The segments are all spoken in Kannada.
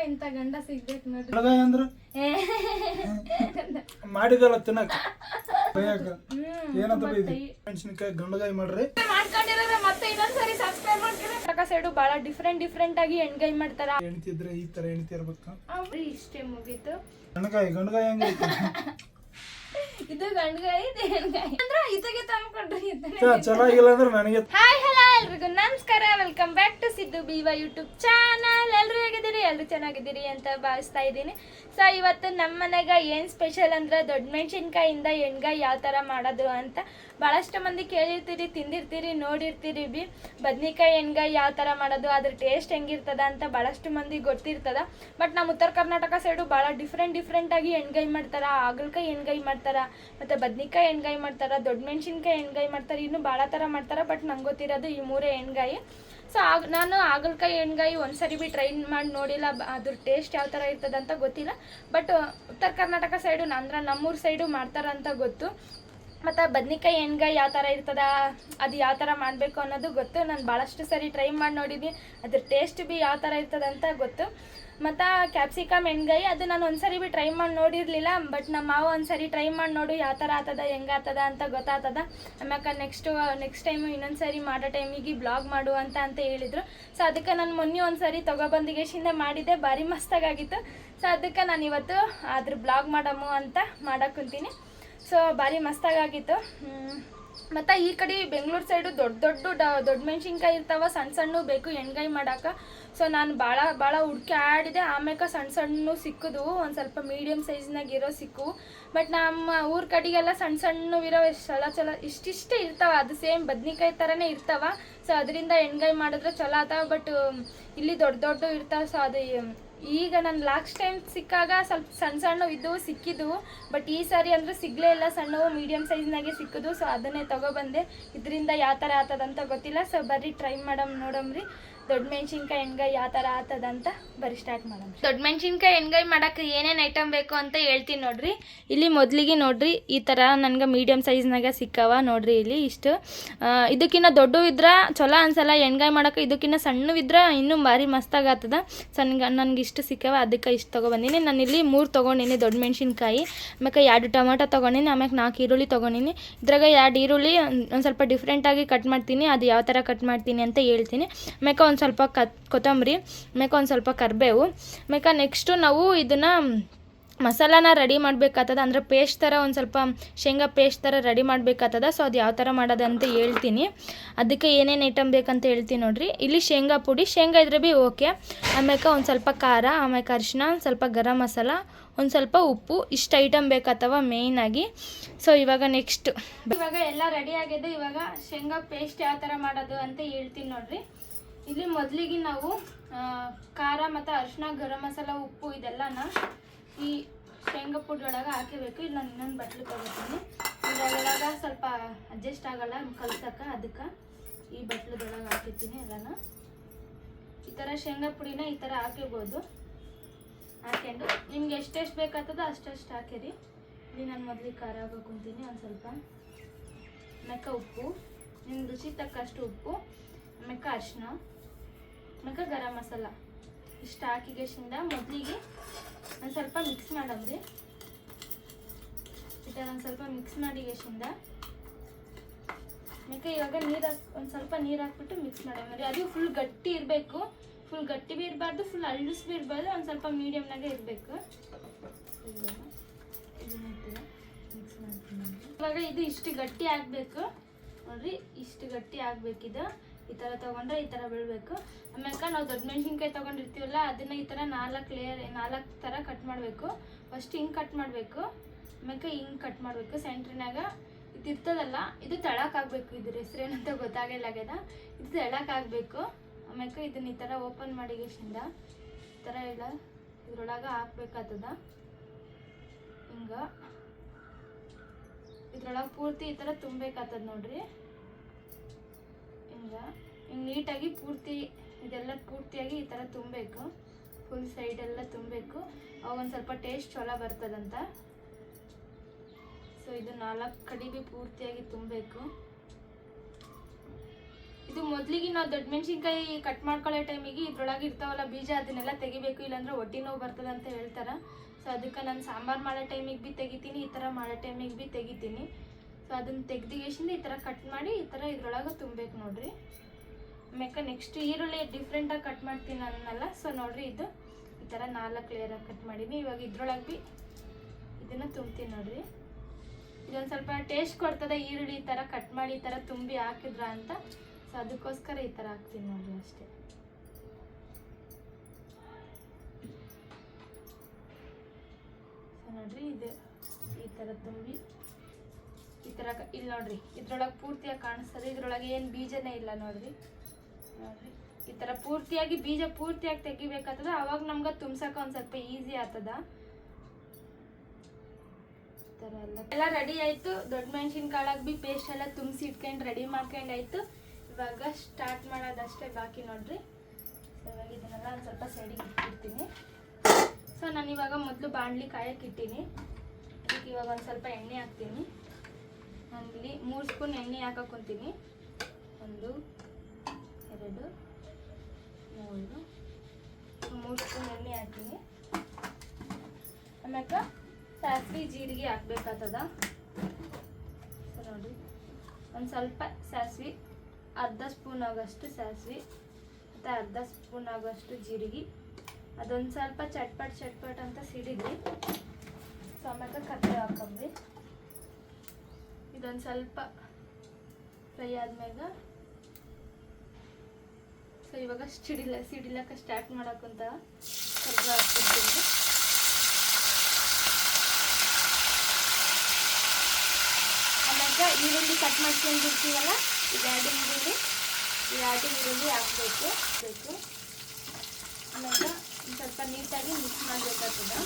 ಇಂತ ಗಂಡ ಸಿಗ್ಬೇಕು ನೋಡ್ರಿ. ಗಣಗಾಯಿ ಅಂದ್ರ ಮಾಡಿದಲ್ಲ ತಿನ್ನಕ ಏನಂತ ಮೆಣಸಿನಕಾಯಿ ಗಂಡಗಾಯಿ ಮಾಡ್ರಿ ಮಾಡ್ಕೊಂಡಿರೋದ್ರೆ ಮತ್ತೆ ಇನ್ನೊಂದ್ಸರಿ ಸಬ್ಸ್ಕ್ರೈಬ್ ಮಾಡ್ಕೊಳ್ಳಿ. ಕರ್ನಾಟಕ ಸೈಡು ಬಹಳ ಡಿಫ್ರೆಂಟ್ ಆಗಿ ಎಣ್ಗಾಯಿ ಮಾಡ್ತಾರ. ಹೆಣ್ತಿದ್ರೆ ಈ ತರ ಹೆಣ್ತಿ ಇರ್ಬೇಕು. ಇಷ್ಟೇ ಮುಗೀತು. ಗಂಡಗಾಯಿ ಹೆಂಗೈತಿ? ಇದು ಗಂಡಗಾಯಿ ಇದು ಹೆಣ್ಗಾಯಿ ಅಂದ್ರ ಇದಕ್ಕೆ ತಂದ್ಕೊಂಡ್ರಿ. ಚೆನ್ನಾಗಿಲ್ಲ ಅಂದ್ರೆ ನನಗೆ. ಹಾಯ್ ಹಲೋ ಎಲ್ರಿಗೂ ನಮಸ್ಕಾರ, ವೆಲ್ಕಮ್ ಬ್ಯಾಕ್ ಟು ಸಿದ್ದು ಬಿವಾ ಯೂಟ್ಯೂಬ್ ಚಾನಲ್. ಎಲ್ರು ಹೇಗಿದ್ದೀರಿ? ಎಲ್ರು ಚೆನ್ನಾಗಿದ್ದೀರಿ ಅಂತ ಭಾವಿಸ್ತಾ ಇದ್ದೀನಿ. ಸೊ ಇವತ್ತು ನಮ್ಮ ಮನೆಗೆ ಏನು ಸ್ಪೆಷಲ್ ಅಂದ್ರೆ ದೊಡ್ಡ ಮೆಣಸಿನ್ಕಾಯಿಂದ ಎಣ್ಗಾಯಿ ಯಾವ ಥರ ಮಾಡೋದು ಅಂತ ಭಾಳಷ್ಟು ಮಂದಿ ಕೇಳಿರ್ತೀರಿ, ತಿಂದಿರ್ತೀರಿ, ನೋಡಿರ್ತೀರಿ ಬಿ. ಬದ್ನಿಕಾಯಿ ಎಣ್ಗಾಯಿ ಯಾವ ಥರ ಮಾಡೋದು, ಅದ್ರ ಟೇಸ್ಟ್ ಹೆಂಗಿರ್ತದ ಅಂತ ಭಾಳಷ್ಟು ಮಂದಿ ಗೊತ್ತಿರ್ತದ. ಬಟ್ ನಮ್ಮ ಉತ್ತರ ಕರ್ನಾಟಕ ಸೈಡು ಭಾಳ ಡಿಫ್ರೆಂಟಾಗಿ ಎಣ್ಗಾಯಿ ಮಾಡ್ತಾರೆ. ಹಾಗಲಕಾಯಿ ಎಣ್ಗಾಯಿ ಮಾಡ್ತಾರೆ, ಮತ್ತು ಬದ್ನಿಕಾಯಿ ಎಣ್ಗಾಯಿ ಮಾಡ್ತಾರೆ, ದೊಡ್ಡ ಮೆಣಸಿನ್ಕಾಯಿ ಎಣ್ಗಾಯಿ ಮಾಡ್ತಾರೆ, ಇನ್ನೂ ಭಾಳ ಥರ ಮಾಡ್ತಾರೆ. ಬಟ್ ನಂಗೆ ಗೊತ್ತಿರೋದು ಈ ಮೂರೇ ಎಣ್ಗಾಯಿ. ಸೊ ನಾನು ಹಾಗಲಕಾಯಿ ಎಣ್ಗಾಯಿ ಒಂದ್ಸರಿ ಬಿ ಟ್ರೈ ಮಾಡಿ ನೋಡಿಲ್ಲ, ಅದ್ರ ಟೇಸ್ಟ್ ಯಾವ ಥರ ಇರ್ತದೆ ಅಂತ ಗೊತ್ತಿಲ್ಲ. ಬಟ್ ಉತ್ತರ ಕರ್ನಾಟಕ ಸೈಡು ಅಂದ್ರೆ ನಮ್ಮೂರು ಸೈಡು ಮಾಡ್ತಾರಂತ ಗೊತ್ತು. ಮತ್ತು ಬದ್ನಿಕಾಯಿ ಎಣ್ಗಾಯಿ ಯಾವ ಥರ ಇರ್ತದ, ಅದು ಯಾವ ಥರ ಮಾಡಬೇಕು ಅನ್ನೋದು ಗೊತ್ತು. ನಾನು ಭಾಳಷ್ಟು ಸರಿ ಟ್ರೈ ಮಾಡಿ ನೋಡಿದ್ದೀನಿ, ಅದ್ರ ಟೇಸ್ಟ್ ಬಿ ಯಾವ ಥರ ಇರ್ತದೆ ಅಂತ ಗೊತ್ತು. ಮತ್ತು ಕ್ಯಾಪ್ಸಿಕಮ್ ಎಣ್ಗಾಯಿ ಅದು ನಾನು ಒಂದ್ಸರಿ ಬಿ ಟ್ರೈ ಮಾಡಿ ನೋಡಿರಲಿಲ್ಲ. ಬಟ್ ನಮ್ಮ ಮಾವ ಒಂದ್ಸರಿ ಟ್ರೈ ಮಾಡಿ ನೋಡು ಯಾವ ಥರ ಆಗ್ತದ, ಹೆಂಗಾಗ್ತದ ಅಂತ ಗೊತ್ತಾಗ್ತದ. ಆಮ್ಯಾಕೆ ನೆಕ್ಸ್ಟ್ ಟೈಮು ಇನ್ನೊಂದ್ಸರಿ ಮಾಡೋ ಟೈಮಿಗೆ ಬ್ಲಾಗ್ ಮಾಡು ಅಂತ ಹೇಳಿದರು. ಸೊ ಅದಕ್ಕೆ ನಾನು ಮೊನ್ನೆ ಒಂದ್ಸರಿ ತೊಗೊಬಂದಿಗೆಶಿಂದ ಮಾಡಿದ್ದೆ, ಭಾರಿ ಮಸ್ತಾಗಿತ್ತು. ಸೊ ಅದಕ್ಕೆ ನಾನು ಇವತ್ತು ಅದ್ರ ಬ್ಲಾಗ್ ಮಾಡಮು ಅಂತ ಮಾಡಕ್ಕೆ ಕುಂತೀನಿ. ಸೊ ಭಾರಿ ಮಸ್ತಾಗಿತ್ತು. ಮತ್ತು ಈ ಕಡೆ ಬೆಂಗಳೂರು ಸೈಡು ದೊಡ್ಡ ಮೆಣಸಿನ್ಕಾಯಿ ಇರ್ತಾವ, ಸಣ್ಣ ಬೇಕು ಎಣ್ಗಾಯಿ ಮಾಡೋಕೆ. ಸೊ ನಾನು ಭಾಳ ಹುಡ್ಕಿ ಆಡಿದೆ. ಆಮ್ಯಾಕೆ ಸಣ್ಣ ಸಿಕ್ಕಿದ್ವು, ಒಂದು ಸ್ವಲ್ಪ ಮೀಡಿಯಮ್ ಸೈಜ್ನಾಗ ಇರೋ ಸಿಕ್ಕು. ಬಟ್ ನಮ್ಮ ಊರ ಕಡೆಗೆಲ್ಲ ಸಣ್ಣವಿರೋ ಚಲೋ ಇಷ್ಟಿಷ್ಟೇ ಇರ್ತಾವೆ, ಅದು ಸೇಮ್ ಬದ್ನಿಕಾಯಿ ಥರನೇ ಇರ್ತಾವೆ. ಸೊ ಅದರಿಂದ ಎಣ್ಗಾಯಿ ಮಾಡಿದ್ರೆ ಚಲೋ ಆಗ್ತಾವೆ. ಬಟ್ ಇಲ್ಲಿ ದೊಡ್ಡ ಇರ್ತಾವೆ. ಸೊ ಅದು ಈಗ ನಾನು ಲಾಸ್ಟ್ ಟೈಮ್ ಸಿಕ್ಕಾಗ ಸ್ವಲ್ಪ ಸಣ್ಣ ಇದ್ದವು ಸಿಕ್ಕಿದ್ವು. ಬಟ್ ಈ ಸಾರಿ ಅಂದರೆ ಸಿಗಲೇ ಇಲ್ಲ, ಸಣ್ಣವು ಮೀಡಿಯಮ್ ಸೈಜ್ನಾಗೆ ಸಿಕ್ಕಿದ್ವು. ಸೊ ಅದನ್ನೇ ತೊಗೊಬಂದೆ. ಇದರಿಂದ ಯಾವ ಥರ ಆಗ್ತದಂತ ಗೊತ್ತಿಲ್ಲ. ಸೊ ಬರ್ರಿ ಟ್ರೈ ನೋಡಮ್ರಿ ದೊಡ್ಡ ಮೆಣಸಿನ್ಕಾಯಿ ಎಣ್ಗಾಯಿ ಯಾವ ಥರ ಆಗ್ತದಂತ ಬರ್ರಿ ಸ್ಟಾರ್ಟ್ ಮಾಡೋಣ. ದೊಡ್ಡ ಮೆಣಸಿನ್ಕಾಯಿ ಎಣ್ಗಾಯಿ ಮಾಡೋಕ್ಕೆ ಏನೇನು ಐಟಮ್ ಬೇಕು ಅಂತ ಹೇಳ್ತೀನಿ ನೋಡ್ರಿ. ಇಲ್ಲಿ ಮೊದಲಿಗೆ ನೋಡ್ರಿ ಈ ಥರ ನನಗೆ ಮೀಡಿಯಮ್ ಸೈಜ್ನಾಗ ಸಿಕ್ಕವ ನೋಡ್ರಿ. ಇಲ್ಲಿ ಇಷ್ಟು ಇದಕ್ಕಿಂತ ದೊಡ್ಡ ಇದ್ರೆ ಚಲೋ ಅನ್ಸಲ್ಲ ಎಣ್ಗಾಯಿ ಮಾಡೋಕೆ, ಇದಕ್ಕಿಂತ ಸಣ್ಣವಿದ್ರೆ ಇನ್ನೂ ಭಾರಿ ಮಸ್ತಾಗಿ ಆಗ್ತದ. ನನಗೆ ಇಷ್ಟು ಸಿಕ್ಕವ, ಅದಕ್ಕೆ ಇಷ್ಟು ತೊಗೊಬಂದೀನಿ. ನಾನು ಇಲ್ಲಿ 3 ತೊಗೊಂಡಿನಿ ದೊಡ್ಡ ಮೆಣಸಿನ್ಕಾಯಿ. ಆಮ್ಯಾಕೆ 2 ಟೊಮೆಟೊ ತೊಗೊಂಡಿನಿ. ಆಮ್ಯಾಕೆ 4 ಈರುಳ್ಳಿ ತೊಗೊಂಡಿನಿ. ಇದ್ರಾಗ 2 ಈರುಳ್ಳಿ ಒಂದು ಸ್ವಲ್ಪ ಡಿಫ್ರೆಂಟಾಗಿ ಕಟ್ ಮಾಡ್ತೀನಿ, ಅದು ಯಾವ ಥರ ಕಟ್ ಮಾಡ್ತೀನಿ ಅಂತ ಹೇಳ್ತೀನಿ. ಆಮ್ಯಾಕೆ ಒಂದು ಸ್ವಲ್ಪ ಕೊತ್ತಂಬರಿ, ಆಮ್ಯಾಕೆ ಒಂದು ಸ್ವಲ್ಪ ಕರಿಬೇವು. ಆಮ್ಯಾಕೆ ನೆಕ್ಸ್ಟು ನಾವು ಇದನ್ನು ಮಸಾಲಾನ ರೆಡಿ ಮಾಡಬೇಕಾಗ್ತದ, ಅಂದರೆ ಪೇಸ್ಟ್ ಥರ ಒಂದು ಸ್ವಲ್ಪ ಶೇಂಗಾ ಪೇಸ್ಟ್ ಥರ ರೆಡಿ ಮಾಡಬೇಕಾಗ್ತದ. ಸೊ ಅದು ಯಾವ ಥರ ಮಾಡೋದಂತ ಹೇಳ್ತೀನಿ. ಅದಕ್ಕೆ ಏನೇನು ಐಟಮ್ ಬೇಕಂತ ಹೇಳ್ತೀನಿ ನೋಡ್ರಿ. ಇಲ್ಲಿ ಶೇಂಗಾ ಪುಡಿ, ಶೇಂಗಾ ಇದ್ರೆ ಭೀ ಓಕೆ. ಆಮ್ಯಾಕೆ ಒಂದು ಸ್ವಲ್ಪ ಖಾರ, ಆಮ್ಯಾಕೆ ಅರಿಶಿನ, ಒಂದು ಸ್ವಲ್ಪ ಗರಂ ಮಸಾಲ, ಒಂದು ಸ್ವಲ್ಪ ಉಪ್ಪು, ಇಷ್ಟು ಐಟಮ್ ಬೇಕಾಗ್ತವ ಮೇಯ್ನಾಗಿ. ಸೊ ಇವಾಗ ಇವಾಗ ಎಲ್ಲ ರೆಡಿ ಆಗಿದೆ. ಇವಾಗ ಶೇಂಗಾ ಪೇಸ್ಟ್ ಯಾವ ಥರ ಮಾಡೋದು ಅಂತ ಹೇಳ್ತೀನಿ ನೋಡ್ರಿ. ಇಲ್ಲಿ ಮೊದಲಿಗೆ ನಾವು ಖಾರ ಮತ್ತು ಅರಿಶಿನ, ಗರಂ ಮಸಾಲ, ಉಪ್ಪು ಇದೆಲ್ಲನ ಈ ಶೇಂಗಾ ಪುಡಿ ಒಳಗೆ ಹಾಕಬೇಕು. ಇಲ್ಲಿ ನಾನು ಇನ್ನೊಂದು ಬಟ್ಲು ತೊಗೋತೀನಿ. ಇದ್ರಾಗೆಲ್ಲ ಸ್ವಲ್ಪ ಅಡ್ಜಸ್ಟ್ ಆಗಲ್ಲ ಕಲ್ಸಕ್ಕೆ, ಅದಕ್ಕೆ ಈ ಬಟ್ಲದೊಳಗೆ ಹಾಕಿರ್ತೀನಿ ಎಲ್ಲನ. ಈ ಥರ ಶೇಂಗಾ ಪುಡಿನ ಈ ಥರ ಹಾಕಿರ್ಬೋದು. ಹಾಕ್ಕೊಂಡು ನಿಮ್ಗೆ ಎಷ್ಟೆಷ್ಟು ಬೇಕಾಗ್ತದ ಅಷ್ಟೆಷ್ಟು ಹಾಕಿರಿ. ಇಲ್ಲಿ ನಾನು ಮೊದಲಿಗೆ ಖಾರ ಹಾಕೊಂತೀನಿ ಒಂದು ಸ್ವಲ್ಪ. ಆಮ್ಯಾಕೆ ಉಪ್ಪು, ನಿಮ್ಮ ರುಚಿ ತಕ್ಕಷ್ಟು ಉಪ್ಪು, ಆಮ್ಯಾಕೆ ಅರಿಶಿನ, ಆಮ್ಯಾಕೆ ಗರಂ ಮಸಾಲ ಇಷ್ಟು ಹಾಕಿಗೆಶಿಂದ ಮೊದಲಿಗೆ ಒಂದು ಸ್ವಲ್ಪ ಮಿಕ್ಸ್ ಮಾಡಮ್ರಿ. ಈ ಥರ ಒಂದು ಸ್ವಲ್ಪ ಮಿಕ್ಸ್ ಮಾಡಿಗೆಶಿಂದ ಆಮ್ಯಾಕೆ ಇವಾಗ ಒಂದು ಸ್ವಲ್ಪ ನೀರು ಹಾಕ್ಬಿಟ್ಟು ಮಿಕ್ಸ್ ಮಾಡಮ್ರಿ. ಅದು ಫುಲ್ ಗಟ್ಟಿ ಇರಬೇಕು, ಫುಲ್ ಗಟ್ಟಿ ಭೀ ಇರಬಾರ್ದು, ಫುಲ್ ಅಳ್ಳಿಸ್ ಭೀ ಇರಬಾರ್ದು, ಒಂದು ಸ್ವಲ್ಪ ಮೀಡಿಯಮ್ನಾಗೆ ಇರಬೇಕು. ಮಿಕ್ಸ್ ಮಾಡ್ತೀನಿ. ಇವಾಗ ಇದು ಇಷ್ಟು ಗಟ್ಟಿ ಆಗಬೇಕು ನೋಡ್ರಿ, ಇಷ್ಟು ಗಟ್ಟಿ ಆಗಬೇಕಿದು. ಈ ಥರ ತೊಗೊಂಡ್ರೆ ಈ ಥರ ಬೀಳಬೇಕು. ಆಮ್ಯಾಕೆ ನಾವು ದೊಡ್ಡ ಮೆಣಸಿನ್ಕಾಯಿ ತೊಗೊಂಡಿರ್ತೀವಲ್ಲ ಅದನ್ನು ಈ ಥರ 4 ಥರ ಕಟ್ ಮಾಡಬೇಕು. ಫಸ್ಟ್ ಹಿಂಗೆ ಕಟ್ ಮಾಡಬೇಕು, ಆಮ್ಯಾಕೆ ಹಿಂಗೆ ಕಟ್ ಮಾಡಬೇಕು. ಸೆಂಟ್ರಿನಾಗ ಇದು ಇರ್ತದಲ್ಲ, ಇದು ತಳಕಾಗಬೇಕು. ಇದ್ರ ಹೆಸ್ರೇನಂತ ಗೊತ್ತಾಗಲಾಗ್ಯದ. ಇದು ತಳಕಾಗಬೇಕು. ಆಮ್ಯಾಕೆ ಇದನ್ನ ಈ ಥರ ಓಪನ್ ಮಾಡಿಗೆಶಿಂದ ಈ ಥರ ಎಲ್ಲ ಇದ್ರೊಳಗೆ ಹಾಕ್ಬೇಕಾಗ್ತದ. ಹಿಂಗೆ ಇದ್ರೊಳಗೆ ಪೂರ್ತಿ ಈ ಥರ ತುಂಬಬೇಕಾಗ್ತದ ನೋಡ್ರಿ. ಹಿಂಗೆ ನೀಟಾಗಿ ಇದೆಲ್ಲ ಪೂರ್ತಿಯಾಗಿ ಈ ಥರ ತುಂಬಬೇಕು. ಫುಲ್ ಸೈಡೆಲ್ಲ ತುಂಬಬೇಕು, ಅವಾಗ ಒಂದು ಸ್ವಲ್ಪ ಟೇಸ್ಟ್ ಚಲೋ ಬರ್ತದಂತ. ಸೊ ಇದು 4 ಕಡೆ ಭೀ ಪೂರ್ತಿಯಾಗಿ ತುಂಬಬೇಕು. ಇದು ಮೊದಲಿಗೆ ನಾವು ದೊಡ್ಡ ಮೆಣಸಿನ್ಕಾಯಿ ಕಟ್ ಮಾಡ್ಕೊಳ್ಳೋ ಟೈಮಿಗೆ ಇದ್ರೊಳಗೆ ಇರ್ತಾವಲ್ಲ ಬೀಜ ಅದನ್ನೆಲ್ಲ ತೆಗಿಬೇಕು, ಇಲ್ಲಾಂದ್ರೆ ಹೊಟ್ಟೆ ನೋವು ಬರ್ತದೆ ಅಂತ ಹೇಳ್ತಾರೆ. ಸೊ ಅದಕ್ಕೆ ನಾನು ಸಾಂಬಾರು ಮಾಡೋ ಟೈಮಿಗೆ ಭೀ ತೆಗಿತೀನಿ, ಈ ಥರ ಮಾಡೋ ಟೈಮಿಗೆ ಭೀ ತೆಗಿತೀನಿ. ಸೊ ಅದನ್ನು ತೆಗ್ದಿಗೇಶಿಂದ ಈ ಥರ ಕಟ್ ಮಾಡಿ ಈ ಥರ ಇದ್ರೊಳಗೆ ತುಂಬಬೇಕು ನೋಡ್ರಿ. ಆಮ್ಯಾಕೆ ನೆಕ್ಸ್ಟ್ ಈರುಳ್ಳಿ ಡಿಫ್ರೆಂಟಾಗಿ ಕಟ್ ಮಾಡ್ತೀನಿ ಅನ್ನಲ್ಲ. ಸೊ ನೋಡ್ರಿ ಇದು ಈ ಥರ 4 ಲೇಯರಾಗಿ ಕಟ್ ಮಾಡೀನಿ. ಇವಾಗ ಇದ್ರೊಳಗೆ ಭೀ ಇದನ್ನು ತುಂಬ್ತೀನಿ ನೋಡ್ರಿ. ಇದೊಂದು ಸ್ವಲ್ಪ ಟೇಸ್ಟ್ ಕೊಡ್ತದೆ ಈರುಳ್ಳಿ ಈ ಥರ ಕಟ್ ಮಾಡಿ ಈ ಥರ ತುಂಬಿ ಹಾಕಿದ್ರ ಅಂತ. ಸೊ ಅದಕ್ಕೋಸ್ಕರ ಈ ಥರ ಹಾಕ್ತೀನಿ ನೋಡ್ರಿ ಅಷ್ಟೇ. ಸೊ ನೋಡ್ರಿ ಇದು ಈ ಥರ ತುಂಬಿ ಈ ಥರ ಇಲ್ಲಿ ನೋಡ್ರಿ ಇದ್ರೊಳಗೆ ಪೂರ್ತಿಯಾಗಿ ಕಾಣಿಸ್ತದೆ. ಇದ್ರೊಳಗೆ ಏನು ಬೀಜನೇ ಇಲ್ಲ ನೋಡ್ರಿ. ನೋಡ್ರಿ ಈ ಥರ ಪೂರ್ತಿಯಾಗಿ ಬೀಜ ಪೂರ್ತಿಯಾಗಿ ತೆಗಿಬೇಕಾಗ್ತದ, ಅವಾಗ ನಮ್ಗೆ ತುಂಬ್ಸಕ್ಕೆ ಒಂದು ಸ್ವಲ್ಪ ಈಸಿ ಆಗ್ತದ. ಈ ಥರ ಎಲ್ಲ ರೆಡಿ ಆಯಿತು. ದೊಡ್ಡ ಮೆಣಸಿನ್ಕಾಳಾಗಿ ಭೀ ಪೇಸ್ಟ್ ಎಲ್ಲ ತುಂಬಿಸಿ ಇಟ್ಕೊಂಡು ರೆಡಿ ಮಾಡ್ಕೊಂಡು ಆಯಿತು. ಇವಾಗ ಸ್ಟಾರ್ಟ್ ಮಾಡೋದಷ್ಟೇ ಬಾಕಿ ನೋಡ್ರಿ. ಸೊ ಇವಾಗ ಇದನ್ನೆಲ್ಲ ಒಂದು ಸ್ವಲ್ಪ ಸೈಡಿಗೆ ಇಟ್ಬಿಡ್ತೀನಿ. ಸೊ ನಾನು ಇವಾಗ ಮೊದಲು ಬಾಣಲಿ ಕಾಯಕ್ಕೆ ಇಟ್ಟೀನಿ. ಅದಕ್ಕೆ ಇವಾಗ ಒಂದು ಸ್ವಲ್ಪ ಎಣ್ಣೆ ಹಾಕ್ತೀನಿ. ನಾನಿಲ್ಲಿ 3 ಸ್ಪೂನ್ ಎಣ್ಣೆ ಹಾಕೊಂತೀನಿ. 1 2 3 ಸ್ಪೂನ್ ಎಣ್ಣೆ ಹಾಕ್ತೀನಿ. ಆಮ್ಯಾಕ ಸಾಸಿವೆ ಜೀರಿಗೆ ಹಾಕ್ಬೇಕಾಗ್ತದ. ಸೊ ನೋಡಿ ಒಂದು ಸ್ವಲ್ಪ ಸಾಸಿವೆ, ಅರ್ಧ ಸ್ಪೂನ್ ಆಗೋಷ್ಟು ಸಾಸಿವೆ ಮತ್ತು ಅರ್ಧ ಸ್ಪೂನ್ ಆಗೋಷ್ಟು ಜೀರಿಗೆ. ಅದೊಂದು ಸ್ವಲ್ಪ ಚಟ್ಪಟ್ ಅಂತ ಸಿಡಿದ್ರಿ. ಸೊ ಆಮ್ಯಾಕ ಕರ್ಬೇವು ಹಾಕೊಂಡ್ರಿ. ಇದೊಂದು ಸ್ವಲ್ಪ ಫ್ರೈ ಆದ್ಮ್ಯಾಗ ಸೊ ಇವಾಗ ಸಿಡಿಲಕ್ಕೆ ಸ್ಟಾರ್ಟ್ ಮಾಡಕ್ಕಂತ ಕರ್ಬೇವು ಹಾಕ್ಬಿಡ್ತೀನಿ. ಆಮ್ಯಾಗ ಈರುಳ್ಳಿ ಕಟ್ ಮಾಡ್ಕೊಂಡಿರ್ತೀವಲ್ಲ ಈ 2 ಈರುಳ್ಳಿ ಹಾಕಬೇಕು. ಆಮ್ಯಾಗ ಒಂದು ಸ್ವಲ್ಪ ನೀಟಾಗಿ ಮಿಕ್ಸ್ ಮಾಡಬೇಕಾಗ್ತದೆ.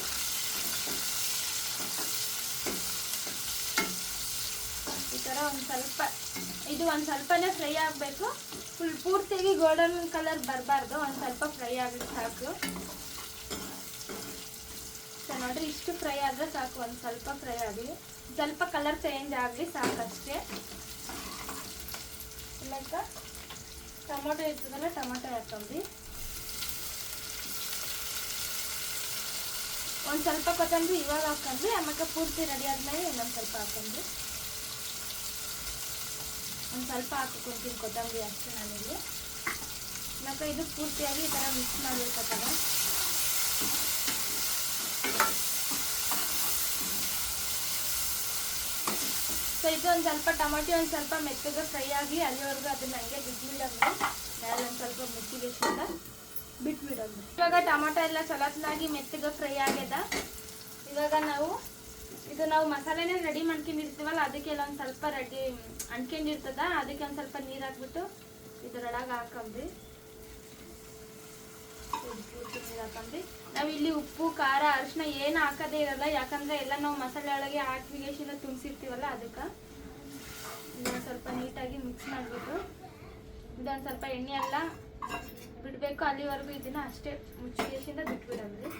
ಈ ಥರ ಒಂದು ಸ್ವಲ್ಪನೇ ಫ್ರೈ ಆಗಬೇಕು. ಪೂರ್ತಿಯಾಗಿ ಗೋಲ್ಡನ್ ಕಲರ್ ಬರಬಾರ್ದು, ಒಂದು ಸ್ವಲ್ಪ ಫ್ರೈ ಆಗಲಿ ಸಾಕು. ಸೊ ನೋಡ್ರಿ ಇಷ್ಟು ಫ್ರೈ ಆದರೆ ಸಾಕು, ಒಂದು ಸ್ವಲ್ಪ ಫ್ರೈ ಆಗಲಿ, ಸ್ವಲ್ಪ ಕಲರ್ ಚೇಂಜ್ ಆಗಲಿ ಸಾಕಷ್ಟೇ. ಆಮ್ಯಾಕ ಟೊಮೊಟೊ ಇರ್ತದಲ್ಲ ಟೊಮೊಟೊ ಹಾಕೊಂಡ್ರಿ. ಒಂದು ಸ್ವಲ್ಪ ಕೊತ್ತಂಬರಿ ಇವಾಗ ಹಾಕೊಂಡ್ರಿ. ಆಮ್ಯಾಕ ಪೂರ್ತಿ ರೆಡಿ ಆದ್ಮೇಲೆ ಇನ್ನೊಂದು ಸ್ವಲ್ಪ ಹಾಕೊಂಡ್ರಿ. ಒಂದು ಸ್ವಲ್ಪ ಹಾಕೊಂತೀನಿ ಕೊತ್ತಂಬರಿ ಅಷ್ಟೇ ನಾನಿಲ್ಲಿ. ಆಮ್ಯಾಕ ಇದು ಪೂರ್ತಿಯಾಗಿ ಈ ಥರ ಮಿಕ್ಸ್ ಮಾಡಬೇಕಾಗ್ತದೆ. ಸೊ ಇದು ಒಂದು ಸ್ವಲ್ಪ ಟೊಮೊಟೊ ಒಂದು ಸ್ವಲ್ಪ ಮೆತ್ತಗೆ ಫ್ರೈ ಆಗಿ ಅಲ್ಲಿವರೆಗೂ ಅದನ್ನ ಹಂಗೆ ಬಿಟ್ಬಿಡೋದು. ಮೇಲೆ ಒಂದು ಸ್ವಲ್ಪ ಮೆತ್ತಿಗೆಸಿಂದ ಬಿಟ್ಬಿಡೋದು. ಇವಾಗ ಟೊಮೊಟೊ ಎಲ್ಲ ಚಲೋತ್ನಾಗಿ ಮೆತ್ತಗೆ ಫ್ರೈ ಆಗ್ಯದ. ಇವಾಗ ನಾವು ಮಸಾಲೆನೇ ರೆಡಿ ಮಾಡ್ಕೊಂಡಿರ್ತೀವಲ್ಲ ಅದಕ್ಕೆಲ್ಲ ಒಂದು ಸ್ವಲ್ಪ ರೆಡಿ ಅಂಟ್ಕೊಂಡಿರ್ತದ. ಅದಕ್ಕೆ ಒಂದು ಸ್ವಲ್ಪ ನೀರು ಹಾಕ್ಬಿಟ್ಟು ಇದರೊಳಗೆ ಹಾಕೊಂಡ್ರಿ. ನೀರು ಹಾಕೊಂಡ್ರಿ. ನಾವು ಇಲ್ಲಿ ಉಪ್ಪು ಖಾರ ಅರಿಶಿನ ಏನು ಹಾಕೋದೇ ಇರಲ್ಲ, ಯಾಕಂದ್ರೆ ಎಲ್ಲ ನಾವು ಮಸಾಲೆ ಒಳಗೆ ಹಾಕಿಗೆಶಿಂದ ತುಂಬಿಸಿರ್ತೀವಲ್ಲ ಅದಕ್ಕೆ. ಇದನ್ನು ಸ್ವಲ್ಪ ನೀಟಾಗಿ ಮಿಕ್ಸ್ ಮಾಡಿಬಿಟ್ಟು ಇದೊಂದು ಸ್ವಲ್ಪ ಎಣ್ಣೆ ಎಲ್ಲ ಬಿಡಬೇಕು. ಅಲ್ಲಿವರೆಗೂ ಇದನ್ನ ಅಷ್ಟೇ ಮುಚ್ಚಿಗೆಶಿಂದ ಬಿಟ್ಬಿಡೋದ್ರಿ.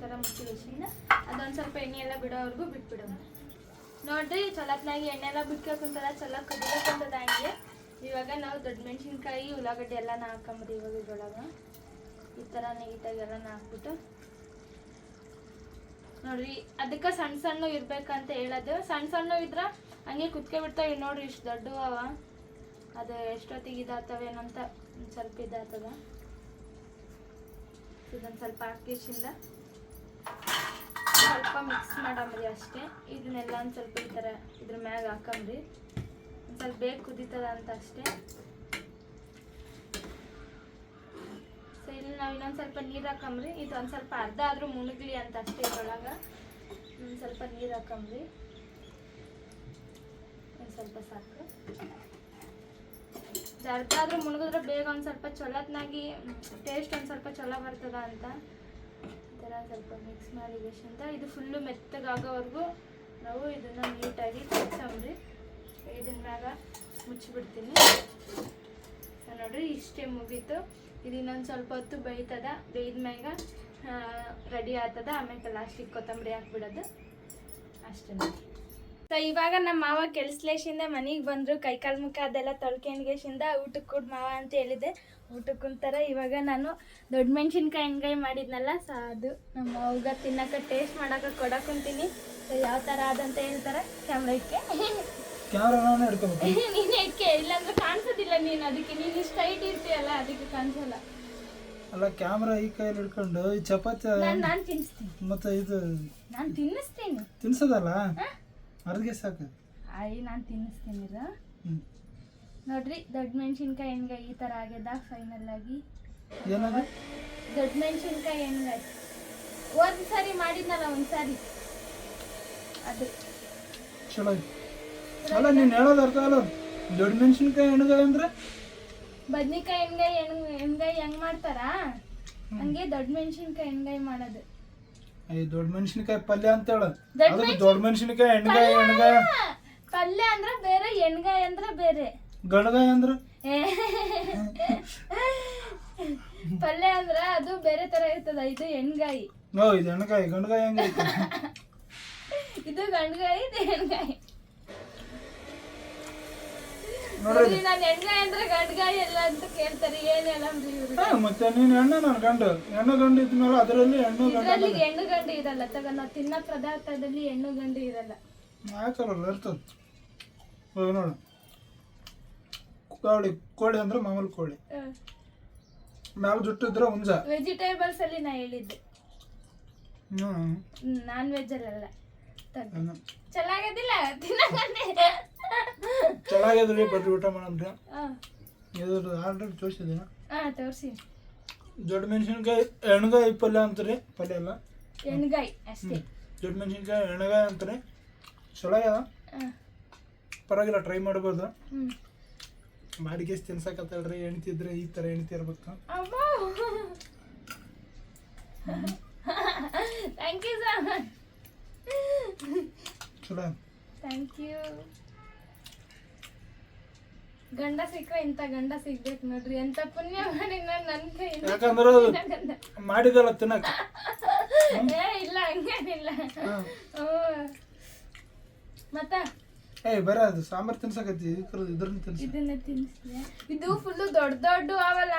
ಥರ ಮುಚ್ಚಿಗೆಶಿಂದ ಅದೊಂದು ಸ್ವಲ್ಪ ಎಣ್ಣೆ ಎಲ್ಲ ಬಿಡೋವರೆಗೂ ಬಿಟ್ಬಿಡೋದು. ನೋಡ್ರಿ ಚಲೋತ್ನಾಗಿ ಎಣ್ಣೆ ಎಲ್ಲ ಬಿಟ್ಕೊಂತದ, ಚಲೋ ಕುದಿಬೇಕಂತದ ಹಂಗೆ. ಇವಾಗ ನಾವು ದೊಡ್ಡ ಮೆಣಸಿನ್ಕಾಯಿ ಉಳ್ಳಾಗಡ್ಡಿ ಎಲ್ಲನ ಹಾಕೊಂಬ್ರಿ. ಇವಾಗ ಇದ್ರೊಳಗೆ ಈ ಥರ ನೀಟಾಗಿ ಎಲ್ಲನ ಹಾಕ್ಬಿಟ್ಟು ನೋಡ್ರಿ ಅದಕ್ಕೆ ಸಣ್ಣ ಇರ್ಬೇಕಂತ ಹೇಳೋದು. ಸಣ್ಣ ಇದ್ರೆ ಹಂಗೆ ಕುತ್ಕೊಬಿಡ್ತಾವೆ. ನೋಡ್ರಿ ಇಷ್ಟು ದೊಡ್ಡವು ಅವ, ಅದು ಎಷ್ಟೊತ್ತಿಗೆ ಇದಾಗ್ತವೇನಂತ ಒಂದು ಸ್ವಲ್ಪ ಇದಾಗ್ತದ. ಇದೊಂದು ಸ್ವಲ್ಪ ಹಾಕಿಸಿಂದ ಸ್ವಲ್ಪ ಮಿಕ್ಸ್ ಮಾಡಂಬ್ರಿ ಅಷ್ಟೇ. ಇದನ್ನೆಲ್ಲ ಒಂದು ಸ್ವಲ್ಪ ಈ ಥರ ಇದ್ರ ಮ್ಯಾಗ ಹಾಕಂಬ್ರಿ. ಒಂದು ಸ್ವಲ್ಪ ಬೇಗ ಕುದೀತದ ಅಂತ ಅಷ್ಟೇ. ಸೊ ಇಲ್ಲಿ ನಾವು ಇನ್ನೊಂದು ಸ್ವಲ್ಪ ನೀರು ಹಾಕಂಬ್ರಿ. ಇದು ಒಂದು ಸ್ವಲ್ಪ ಅರ್ಧ ಆದರೂ ಮುಳುಗ್ಲಿ ಅಂತ ಅಷ್ಟೇ. ಇದ್ರೊಳಗೆ ಒಂದು ಸ್ವಲ್ಪ ನೀರು ಹಾಕಂಬ್ರಿ. ಒಂದು ಸ್ವಲ್ಪ ಸಾಕು. ಅರ್ಧ ಆದ್ರೂ ಮುಳುಗಿದ್ರೆ ಬೇಗ ಒಂದು ಸ್ವಲ್ಪ ಚೊಲೋತ್ನಾಗಿ ಟೇಸ್ಟ್ ಒಂದು ಸ್ವಲ್ಪ ಚೊಲೋ ಬರ್ತದ ಅಂತ ಈ ಥರ ಸ್ವಲ್ಪ ಮಿಕ್ಸ್ ಮಾಡಿ ಬೇಷಂತ ಇದು ಫುಲ್ಲು ಮೆತ್ತಗಾಗೋವರೆಗೂ ನಾವು ಇದನ್ನು ನೀಟಾಗಿ ಕಲಸಂಬ್ರಿ. ಇದನ್ನ ಮ್ಯಾಗ ಮುಚ್ಚಿಬಿಡ್ತೀನಿ. ನೋಡ್ರಿ ಇಷ್ಟೇ ಮುಗೀತು. ಇದು ಇನ್ನೊಂದು ಸ್ವಲ್ಪ ಹೊತ್ತು ಬೇಯ್ತದ. ಬೇಯ್ದ್ಮ್ಯಾಗ ರೆಡಿ ಆಗ್ತದ. ಆಮೇಲೆ ಲಾಸ್ಟಿಗೆ ಕೊತ್ತಂಬರಿ ಹಾಕ್ಬಿಡೋದು ಅಷ್ಟೇ. ಸೊ ಇವಾಗ ನಮ್ಮ ಮಾವ ಕೆಲ್ಸಲೇಶಿಂದ ಮನೆಗೆ ಬಂದ್ರು, ಕೈಕಾಲು ಮುಖ ಅದೆಲ್ಲ ತೊಳ್ಕೊಂಡ್ಗೇಶಿಂದ ಊಟಕ್ಕೆ ಕೊಡು ಮಾವ ಅಂತ ಹೇಳಿದೆ. ಊಟಕ್ಕೆ ಕುಂತಾರ. ಇವಾಗ ನಾನು ದೊಡ್ಡ ಮೆಣಸಿನ್ಕಾಯಿ ಎಣ್ಗಾಯಿ ಮಾಡಿದ್ನಲ್ಲ, ಸೊ ಅದು ನಮ್ಮ ಮಾವಗ ತಿನ್ನಕ್ಕೆ ಟೇಸ್ಟ್ ಮಾಡಕ್ಕೆ ಕೊಡಕ್ಕೆ ಕುಂತೀನಿ. ಸೊ ಯಾವ ಥರ ಅದಂತ ಹೇಳ್ತಾರೆ. ಕ್ಯಾಮ್ರಾ ಇಕ್ಕೆ ನೀನು ಇಕ್ಕೆ, ಇಲ್ಲಾಂದ್ರೆ ಕಾಣಿಸೋದಿಲ್ಲ ನೀನು, ಅದಕ್ಕೆ ನೀನು ಇಷ್ಟು ಹೈಟ್ ಇರ್ತೀಯಲ್ಲ ಅದಕ್ಕೆ ಕಾಣಿಸಲ್ಲ. ಅಲ್ಲ ಕ್ಯಾಮ್ರಾ ಈ ಕೈಯಲ್ಲಿ ಹಿಡ್ಕೊಂಡು ಈ ಚಪಾತಿ ನಾನು ತಿನ್ನಿಸ್ತೀನಿ. ಮತ್ತೆ ಇದು ನಾನು ತಿನ್ನಿಸ್ತೀನಿ. ತಿನ್ಸೋದಲ್ಲ ಅರ್ಗೆ ಸಾಕು. ನಾನು ತಿನ್ನಿಸ್ತೀನಿ. ನೋಡ್ರಿ ದೊಡ್ಡ ಮೆಣಸಿನ್ಕಾಯಿ ಎಣ್ಗಾಯಿ ಈ ಥರ ಆಗ್ಯದ ಫೈನಲ್ ಆಗಿ. ಏನದ ದೊಡ್ಡ ಮೆಣಸಿನ್ಕಾಯಿ ಎಣ್ಗಾಯಿ ಒಂದು ಸಾರಿ ಮಾಡಿದ್ನಲ್ಲ, ಒಂದ್ಸಾರಿ ಅದು ಚಲೋ. ಅಲ್ಲ ನೀನು ಹೇಳೋದು ಅರ್ಥ ಅಲ್ಲ. ದೊಡ್ಡ ಮೆಣಸಿನ್ಕಾಯಿ ಎಣ್ಗಾಯಿ ಅಂದ್ರೆ ಬದ್ನಿಕಾಯಿ ಎಣ್ಗಾಯಿ ಹೆಂಗ್ ಮಾಡ್ತಾರಾ ಹಂಗೆ ದೊಡ್ಡ ಮೆಣಸಿನ್ಕಾಯಿ ಎಣ್ಗಾಯಿ ಮಾಡೋದು. ದೊಡ್ಡ ಮೆಣಸಿನ್ಕಾಯಿ ಪಲ್ಯ ಅಂತ ಹೇಳ. ದೊಡ್ಡ ಮೆಣಸಿನ್ಕಾಯಿ ಎಣ್ಗಾಯಿ ಪಲ್ಯ ಅಂದ್ರೆ ಬೇರೆ, ಎಣ್ಗಾಯಿ ಅಂದ್ರೆ ಬೇರೆ. ಗಣಗಾಯಿ ಅಂದ್ರ ಪಲ್ಯ ಅಂದ್ರ ಅದು ಬೇರೆ ತರ ಇರ್ತದ. ಇದು ಎಣ್ಗಾಯಿ. ಇದು ಎಣ್ಗಾಯಿ. ಗಂಡಗಾಯಿ ಹೆಂಗ? ಇದು ಗಂಡಗಾಯಿ, ಇದು ಎಣ್ಗಾಯಿ. ನೋಡ್ರಿ ನಾನು ಎಣ್ಗಾಯಿ ಅಂದ್ರೆ ಗಂಡಗಾಯಿ ಎಲ್ಲ ಅಂತ ಕೇಳ್ತಾರೆ. ಏನೆಲ್ಲ ಮತ್ತೆ ನೀನ್ ಹೆಣ್ಣು ನಾನು ಗಂಡು. ಹೆಣ್ಣು ಗಂಡು ಇದ್ಮೇಲೆ ಅದರಲ್ಲಿ ಹೆಣ್ಣು ಇದ್ರಲ್ಲಿ ಹೆಣ್ಣು ಗಂಡು ಇರಲ್ಲ. ತಗ ನಾವು ತಿನ್ನೋ ಪದಾರ್ಥದಲ್ಲಿ ಹೆಣ್ಣು ಗಂಡು ಇರಲ್ಲ. ಹಾಕಲ್ಲ ಇರ್ತದ. ನೋಡು ಕೋಳಿ ಅಂದ್ರೆ ಮಾಮೂಲಿ ಕೋಳಿ, ಮ್ಯಾಲ ಜುಟ್ಟಿದ್ರ ಹುಂಜ. ವೆಜಿಟೇಬಲ್ಸ್ ಅಲ್ಲಿ ನಾ ಹೇಳಿದ್ದೆ, ನಾನ್ ವೆಜ್ ಅಲ್ಲ. ಚೆನ್ನಾಗದಿಲ್ಲ ಚೆನ್ನಾಗಿದ್ರಿ. ಬರ್ರಿ ಊಟ ಮಾಡಮ್ರಿ. ಇದು ಆರ್ಡರ್ ತೋರಿಸಿದ್ದೀನ. ತೋರಿಸಿ. ದೊಡ್ಡ ಮೆಣಸಿನ್ಕಾಯಿ ಎಣ್ಗಾಯಿ ಪಲ್ಯ ಅಂತಾರೆ. ಪಲ್ಯ ಅಲ್ಲ, ಎಣ್ಗಾಯಿ ಅಷ್ಟೇ. ದೊಡ್ಡ ಮೆಣಸಿನ್ಕಾಯಿ ಎಣ್ಗಾಯಿ ಅಂತಾರೆ. ಚಲೋ ಅದ, ಪರವಾಗಿಲ್ಲ, ಟ್ರೈ ಮಾಡ್ಬೋದು. ಮಾಡಿಗೆ ತಿನ್ಸಕತ್ತಳ್ರಿ. ಎಣ್ತಿದ್ರೆ ಈ ಥರ ಎಣ್ತಿ ಇರ್ಬೇಕು. Thank you sir. ಚಲೋ, ಥ್ಯಾಂಕ್ ಯು. ಗಂಡ ಸಿಕ್ಕರೆ ಇಂಥ ಗಂಡ ಸಿಗ್ಬೇಕು ನೋಡ್ರಿ. ಎಂತ ಪುಣ್ಯ ಮಾಡಿ ನನ್ನ ಕೈ. ಯಾಕಂದ್ರೆ ಮಾಡಿದಲ್ಲ ತಿನ್ನಕ. ಇಲ್ಲ ಹಂಗೇನಿಲ್ಲ. ಮತ್ತ ಬರ ಅದು ಸಾಂಬಾರ್ ತಿನ್ಸಕತ್ತಿ. ಇದ್ರನ್ನ ತಿನ್ಸ. ಇದನ್ನ ತಿನ್ನಿಸ್ತೀಯ. ಇದು ಫುಲ್ಲು ದೊಡ್ಡ ದೊಡ್ಡ ಅವಲ್ಲ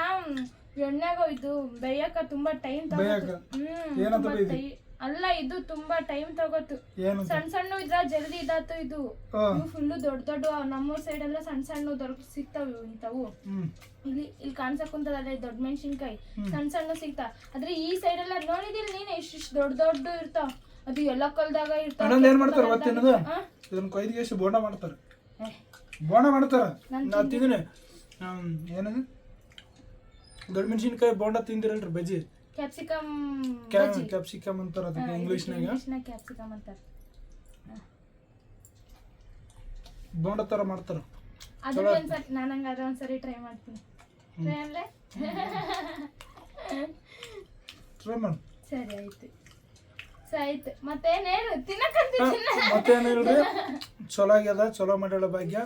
ಎಣ್ಣೆಗ. ಇದು ಬೇಯಕ ತುಂಬಾ ಟೈಮ್ ತಗೋತು. ಅಲ್ಲ ಇದು ತುಂಬಾ ಟೈಮ್ ತಗೋತು. ಸಣ್ಣ ಸಣ್ಣ ಇದ್ರ ಜಲ್ದಿ ಇದಾತು. ಇದು ಫುಲ್ಲು ದೊಡ್ಡ ದೊಡ್ಡ. ನಮ್ಮೂರ್ ಸೈಡ್ ಎಲ್ಲ ಸಣ್ಣ ಸಣ್ಣ ಸಿಗ್ತಾವ ಇಂಥವು. ಇಲ್ಲಿ ಕಾಣ್ಸಕ್ ಕುಂತದಲ್ಲ ದೊಡ್ಡ ಮೆಣಸಿನ್ಕಾಯಿ ಸಣ್ಣ ಸಣ್ಣ ಸಿಗ್ತಾವ. ಆದ್ರೆ ಈ ಸೈಡ್ ಎಲ್ಲ ನೋಡಿದಿಲ್ಲ ನೀನ್, ಇಷ್ಟಿಷ್ಟು ದೊಡ್ಡ ದೊಡ್ಡ ಇರ್ತಾವ. ಅದು ಎಲ್ಲ ಕಲ್ದಾಗ ಇರ್ತಾವ. ಏನ್ ಮಾಡ್ತಾರ ಗೊತ್ತೇನದು? ಇದನ್ನ ಕೊಯ್ದಿಗೆ ಬೋಂಡ ಮಾಡ್ತಾರ. ಬೋಂಡ ಮಾಡ್ತಾರ. ನಾ ತಿಂದಿನಿ. ಏನದು ದೊಡ್ಡ ಮೆಣಸಿನ್ಕಾಯಿ ಬೋಂಡ ತಿಂದಿರಲ್ರಿ? ಬಜ್ಜಿ ಕ್ಯಾಪ್ಸಿಕಮ್ ಅಂತಾರ ಅದಕ್ಕೆ ಇಂಗ್ಲಿಷ್ನಾಗ. ಕ್ಯಾಪ್ಸಿಕಮ್ ಅಂತಾರ. ಬೋಂಡ ತರ ಮಾಡ್ತಾರ. ಅದು ಒಂದ್ಸರಿ ನಾನು ಹಂಗಾದ್ರೆ ಒಂದ್ಸರಿ ಟ್ರೈ ಮಾಡ್ತೀನಿ. ಟ್ರೈ ಮಾಡು. ಸರಿ ಆಯ್ತು. ಆಯ್ತು ಮತ್ತೇನೇನು ತಿನ್ನಕಂತೀನಿ. ಮತ್ತೇನಿಲ್ರಿ, ಚಲೋ ಆಗ್ಯದ. ಚಲೋ ಮಾಡ್ಯಾಳ ಭಾಗ್ಯ.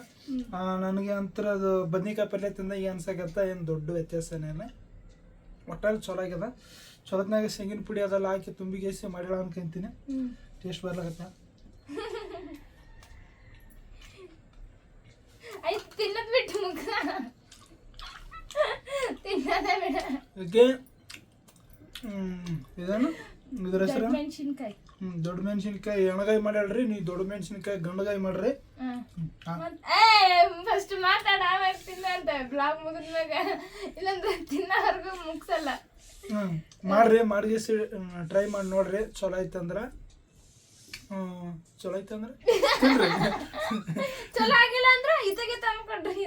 ನನಗೆ ಅಂತರ ಅದು ಬದ್ನಿಕಾಯಿ ಪಲ್ಯ ತಿಂದ ಈಗ ಅನ್ಸಕತ್ತ. ಏನು ದೊಡ್ಡ ವ್ಯತ್ಯಾಸನೇನ. ಒಟ್ಟಲ್ಲಿ ಚಲೋ ಆಗ್ಯದ. ಚೊಲತ್ನಾಗ ಶೇಂಗಿನ ಪುಡಿ ಅದೆಲ್ಲ ಹಾಕಿ ತುಂಬಿಗೇಸಿ ಮಾಡ್ಯಾಳ ಅನ್ಕೊಂತೀನಿ. ಟೇಸ್ಟ್ ಬರ್ಲಾಗತ್ತ. ಆಯ್ತು ತಿನ್ನದ್ ಬಿಟ್ಟು ಮುಖ ತಿನ್ನೋದೇ ಬಿಡ. ಇದೇನು ಇದ್ರ ಹೆಸರು? ಮೆಣಸಿನ್ಕಾಯಿ. ದೊಡ್ಡ ಮೆಣಸಿನ್ಕಾಯಿ ಎಣ್ಗಾಯಿ ಮಾಡ್ಯಾಳ್ರಿ. ನೀ ದೊಡ್ಡ ಮೆಣಸಿನ್ಕಾಯಿ ಗಂಡಗಾಯಿ ಮಾಡ್ರಿ. ಫಸ್ಟ್ ಮಾತಾಡ, ಆಮೇಲೆ ತಿನ್ನ ಅಂತ. ಬ್ಲಾಗ್ ಮುಗಿದ್ಮ್ಯಾಗ ಇಲ್ಲಂದ್ರೆ ತಿನ್ನೋವರೆಗೂ ಮುಗ್ಸಲ್ಲ. ಮಾಡ್ರಿ. ಮಾಡಿಗೆಸಿ ಟ್ರೈ ಮಾಡಿ ನೋಡ್ರಿ. ಚಲೋ ಐತಂದ್ರ ಚಲೋ ಐತಂದ್ರ ತಿನ್ರಿ. ಚಲೋ ಆಗಿಲ್ಲ ಅಂದ್ರ ಇದಕ್ಕೆ ತಂದ್ಕೊಡ್ರಿ.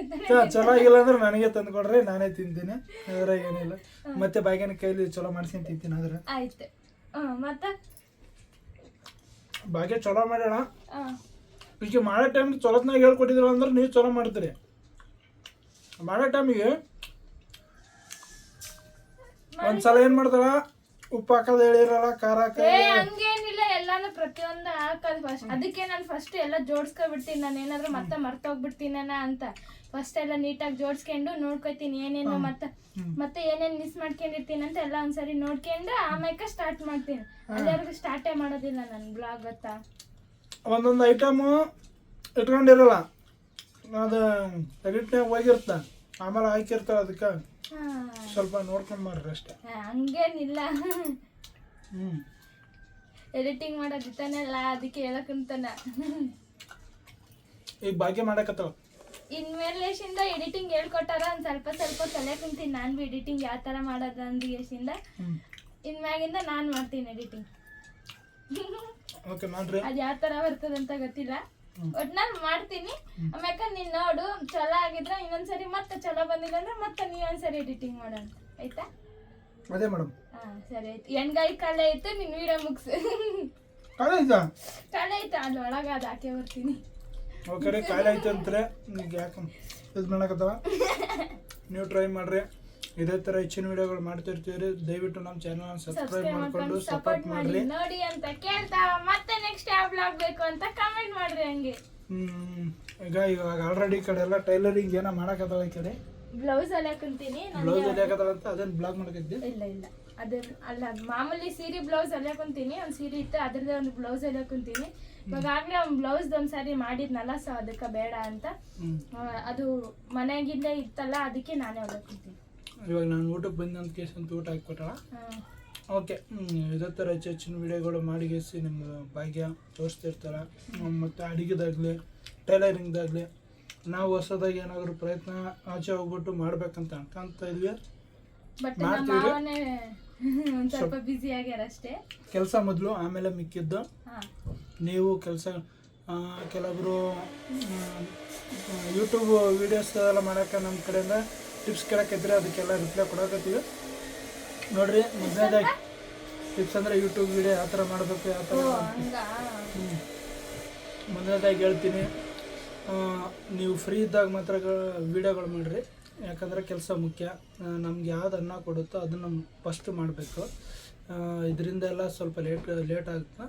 ಚಲೋ ಆಗಿಲ್ಲ ಅಂದ್ರೆ ನನಗೆ ತಂದ್ಕೊಡ್ರಿ, ನಾನೇ ತಿಂತೀನಿ. ಅದ್ರಾಗ ಏನಿಲ್ಲ. ಮತ್ತೆ ಬಾಗಿನ ಕೈಲಿ ಚಲೋ ಮಾಡ್ಸ್ಕೊಂಡ್ ತಿಂತೀನಿ. ಅದ್ರ ಆಯ್ತು. ಮತ್ತ ಭಾಗ್ಯ ಚಲೋ ಮಾಡ್ಯಾಳ. ಈಗ ಮಾಡೋ ಟೈಮಿಗೆ ಚಲೋತ್ನಾಗ ಹೇಳ್ಕೊಟ್ಟಿದ್ರ ಅಂದ್ರೆ ನೀವು ಚಲೋ ಮಾಡ್ತೀರಿ. ಮಾಡೋ ಟೈಮಿಗೆ ಒಂದ್ಸಲ ಏನ್ ಮಾಡ್ತಾರ, ಉಪ್ಪು ಹಾಕೋದು ಹೇಳಿರಲ್ಲ, ಖಾರ ಹಂಗೇನಿಲ್ಲ. ಎಲ್ಲಾನು ಪ್ರತಿಯೊಂದು ಹಾಕೋದು ಫಸ್ಟ್. ಅದಕ್ಕೆ ನಾನು ಫಸ್ಟ್ ಎಲ್ಲ ಜೋಡಿಸ್ಕೊಬಿಡ್ತೀನಿ. ನಾನು ಏನಾದ್ರು ಮತ್ತೆ ಮರ್ತೋಗ್ಬಿಡ್ತೀನ ಅಂತ ಫಸ್ಟ್ ಎಲ್ಲ ನೀಟಾಗಿ ಜೋಡಿಸ್ಕೊಂಡು ನೋಡ್ಕೊತೀನಿ ಏನೇನು ಮತ್ತೆ ಏನೇನು ಮಿಸ್ ಮಾಡ್ಕೊಂಡಿರ್ತೀನಿ ಅಂತ ಎಲ್ಲ ಒಂದ್ಸರಿ ನೋಡ್ಕೊಂಡು ಆಮೇಲೆ ಸ್ಟಾರ್ಟ್ ಮಾಡ್ತೀನಿ. ಎಲ್ಲರಿಗೂ ಸ್ಟಾರ್ಟೇ ಮಾಡೋದಿಲ್ಲ ನನ್ನ ಬ್ಲಾಗ್. ಗೊತ್ತಾ? ಒಂದೊಂದು ಐಟಮ್ ಇಟ್ಕೊಂಡಿರಲ್ಲ, ಅದು ಎಡಿಟ್ನಾಗ ಹೋಗಿರ್ತ, ಆಮೇಲೆ ಹಾಕಿರ್ತಾಳೆ, ಅದಕ್ಕೆ ಸ್ವಲ್ಪ ನೋಡ್ಕೊಂಡು ಮಾಡ್ರಿ ಅಷ್ಟೇ. ಹಂಗೇನಿಲ್ಲ, ಹ್ಞೂ ಎಡಿಟಿಂಗ್ ಮಾಡೋದಿತ್ತಾನಲ್ಲ ಅದಕ್ಕೆ ಹೇಳಕ್ಕಂತಾನ. ಈಗ ಭಾಗ್ಯ ಮಾಡಕತ್ತವ, ಇನ್ಮೇಲೆಶಿಂದ ಎಡಿಟಿಂಗ್ ಹೇಳ್ಕೊಟ್ಟಾರ ಒಂದು ಸ್ವಲ್ಪ ತಲೆ ಕುಂತೀನಿ ನಾನು ಭೀ ಎಡಿಟಿಂಗ್ ಯಾವ ಥರ ಮಾಡೋದು ಅಂದಿಗೆಶಿಂದ. ಇನ್ಮ್ಯಾಗಿಂದ ನಾನು ಮಾಡ್ತೀನಿ ಎಡಿಟಿಂಗ್. ಓಕೆ ಮಾಡ್ರಿ. ಅದು ಯಾವ ಥರ ಬರ್ತದಂತ ಗೊತ್ತಿಲ್ಲ, ಒಟ್ನಲ್ಲಿ ಮಾಡ್ತೀನಿ. ಆಮ್ಯಾಕ ನೀನು ನೋಡು, ಚಲೋ ಆಗಿದ್ರೆ ಇನ್ನೊಂದ್ಸರಿ ಮತ್ತೆ ಚಲೋ ಬಂದಿಲ್ಲ ಅಂದ್ರೆ ಮತ್ತೆ ನೀವೊಂದ್ಸರಿ ಎಡಿಟಿಂಗ್ ಮಾಡೋಣ, ಆಯ್ತಾ? ಅದೇ ಮೇಡಮ್. ಹಾಂ ಸರಿ ಆಯ್ತು. ಹೆಣ್ಗಾಯಿ ಕಲೆ ಆಯ್ತು, ನಿನ್ನ ವಿಡಿಯೋ ಮುಗಿಸು. ಕಾಲ ಆಯ್ತಾ? ಕಲೆ ಆಯ್ತು, ಅಲ್ಲಿ ಒಳಗೆ ಅದು ಹಾಕಿ ಬರ್ತೀನಿ. ಓಕೆ ರೀ, ಕಾಯಿಲೆ ಆಯ್ತು ಅಂತಾರೆ ಈಗ ಯಾಕೆ ಇದು ಮಾಡಕತ್ತವ. ನೀವು ಟ್ರೈ ಮಾಡ್ರಿ, ಇದೇ ಥರ ಹೆಚ್ಚಿನ ವಿಡಿಯೋಗಳು ಮಾಡ್ತಿರ್ತೀವಿ ರೀ. ದಯವಿಟ್ಟು ನಮ್ಮ ಚಾನಲ್ ಸಬ್ಸ್ಕ್ರೈಬ್ ಮಾಡ್ಕೊಂಡು ಸಪೋರ್ಟ್ ಮಾಡ್ರಿ ನೋಡಿ ಅಂತ ಕೇಳ್ತಾ, ಮತ್ತೆ ನೆಕ್ಸ್ಟ್ ಯಾವ ಬ್ಲಾಗ್ ಬೇಕು ಅಂತ ಕಮೆಂಟ್ ಮಾಡ್ರಿ. ಹಂಗೆ ಇವಾಗ ಆಲ್ರೆಡಿ ಈ ಕಡೆ ಎಲ್ಲ ಟೈಲರಿಂಗ್ ಏನೋ ಮಾಡಕತ್ತವ, ಈ ಕಡೆ ಬ್ಲೌಸ್ ಎಲ್ಲ ಕುಂತೀನಿ. ಬ್ಲೌಸ್ ಹೊಲಿಯಾಕತ್ತವ ಅಂತ ಅದೇನು ಬ್ಲಾಗ್ ಮಾಡಕತ್ತಿ? ಇಲ್ಲ ಅದ್ರ ಅಲ್ಲ, ಮಾಮೂಲಿ ಸೀರೆ ಬ್ಲೌಸ್ ಹೊಲಿಯ ಕುಂತೀನಿ. ಒಂದು ಸೀರೆ ಇತ್ತು, ಅದ್ರದ್ದೇ ಒಂದು ಬ್ಲೌಸ್ ಹೊಲಿಯ ಕುಂತೀನಿ. ಇವಾಗಲೇ ಒಂದು ಬ್ಲೌಸ್ ಒಂದ್ಸರಿ ಮಾಡಿದ್ನಲ್ಲ, ಸೊ ಅದಕ್ಕೆ ಬೇಡ ಅಂತ ಅದು ಮನೆಗಿಂದ ಇತ್ತಲ್ಲ, ಅದಕ್ಕೆ ನಾನೇ ಹೊಲಿಯ ಕುಂತೀನಿ. ಇವಾಗ ನಾನು ಊಟಕ್ಕೆ ಬಂದ ಅಂತ ಕೇಸ್ ಅಂತ ಊಟ ಹಾಕ್ಕೊಟ್ಟಳ. ಓಕೆ, ಇದೇ ಥರ ಹೆಚ್ಚಿನ ವಿಡಿಯೋಗಳು ಮಾಡಿಗೆಸಿ ನಿಮ್ಮ ಭಾಗ್ಯ ತೋರಿಸ್ತಿರ್ತಾರೆ. ಮತ್ತು ಅಡುಗೆದಾಗಲಿ ಟೈಲರಿಂಗ್ದಾಗಲಿ ನಾವು ಹೊಸದಾಗಿ ಏನಾದರೂ ಪ್ರಯತ್ನ ಆಚೆ ಹೋಗ್ಬಿಟ್ಟು ಮಾಡ್ಬೇಕಂತ ಅನ್ಕೊಂತ ಇದ್ವಿ. ಬಟ್ ನಮ್ಮ ಮಾವನೇ ಒಂದು ಸ್ವಲ್ಪ ಬ್ಯುಸಿ ಆಗ್ಯಾರ ಅಷ್ಟೇ. ಕೆಲಸ ಮೊದಲು, ಆಮೇಲೆ ಮಿಕ್ಕಿದ್ದು ನೀವು ಕೆಲಸ. ಕೆಲವೊಬ್ರು ಯೂಟ್ಯೂಬ್ ವೀಡಿಯೋಸ್ ಎಲ್ಲ ಮಾಡೋಕ್ಕೆ ನಮ್ಮ ಕಡೆಯಿಂದ ಟಿಪ್ಸ್ ಕೇಳಕ್ಕಿದ್ರೆ ಅದಕ್ಕೆಲ್ಲ ರಿಪ್ಲೈ ಕೊಡಕತ್ತೀವಿ ನೋಡ್ರಿ. ಮೊದಲನೇದಾಗಿ ಟಿಪ್ಸ್ ಅಂದರೆ ಯೂಟ್ಯೂಬ್ ವೀಡಿಯೋ ಯಾವ ಥರ ಮಾಡಬೇಕು, ಯಾವ ಥರ ಮೊದಲನೇದಾಗಿ ಹೇಳ್ತೀನಿ. ನೀವು ಫ್ರೀ ಇದ್ದಾಗ ಮಾತ್ರ ವೀಡಿಯೋಗಳು ಮಾಡಿರಿ, ಯಾಕಂದರೆ ಕೆಲಸ ಮುಖ್ಯ. ನಮ್ಗೆ ಯಾವ್ದು ಅನ್ನ ಕೊಡುತ್ತೋ ಅದನ್ನು ಫಸ್ಟು ಮಾಡಬೇಕು. ಇದರಿಂದ ಎಲ್ಲ ಸ್ವಲ್ಪ ಲೇಟ್ ಆಗುತ್ತೆ,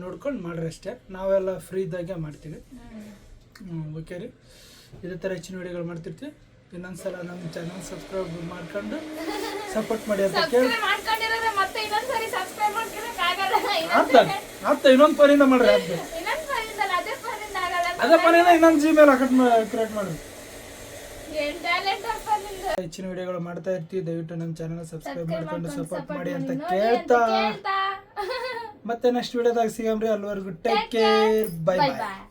ನೋಡ್ಕೊಂಡು ಮಾಡಿರಿ ಅಷ್ಟೇ. ನಾವೆಲ್ಲ ಫ್ರೀ ಇದ್ದಾಗೆ ಮಾಡ್ತೀವಿ. ಓಕೆ ರೀ, ಇದೇ ಥರ ಹೆಚ್ಚಿನ ವೀಡಿಯೋಗಳು ಮಾಡ್ತಿರ್ತೀವಿ. ಇನ್ನೊಂದ್ಸಲ ನಮ್ಮ ಚಾನಲ್ ಸಬ್ಸ್ಕ್ರೈಬ್ ಮಾಡ್ಕೊಂಡು ಸಪೋರ್ಟ್ ಮಾಡಿ ಅಂತ ಕೇಳಿ ಆತ ಇನ್ನೊಂದು ಫೋನಿಂದ ಮಾಡ್ರಿ. ಅದೇ ಫೋನಿಂದ ಇನ್ನೊಂದು ಜಿಮೇಲ್ ಕ್ರಿಯೇಟ್ ಮಾಡ್ರಿ. ಹೆಚ್ಚಿನ ವಿಡಿಯೋಗಳು ಮಾಡ್ತಾ ಇರ್ತೀವಿ. ದಯವಿಟ್ಟು ನಮ್ಮ ಚಾನಲ್ ಸಬ್ಸ್ಕ್ರೈಬ್ ಮಾಡ್ಕೊಂಡು ಸಪೋರ್ಟ್ ಮಾಡಿ ಅಂತ ಕೇಳ್ತಾ ಮತ್ತೆ ನೆಕ್ಸ್ಟ್ ವಿಡಿಯೋದಾಗ ಸಿಗಮ್ರಿ. ಅಲ್ಲಿವರೆಗೂ ಟೇಕ್ ಕೇರ್, ಬೈ ಬಾಯ್.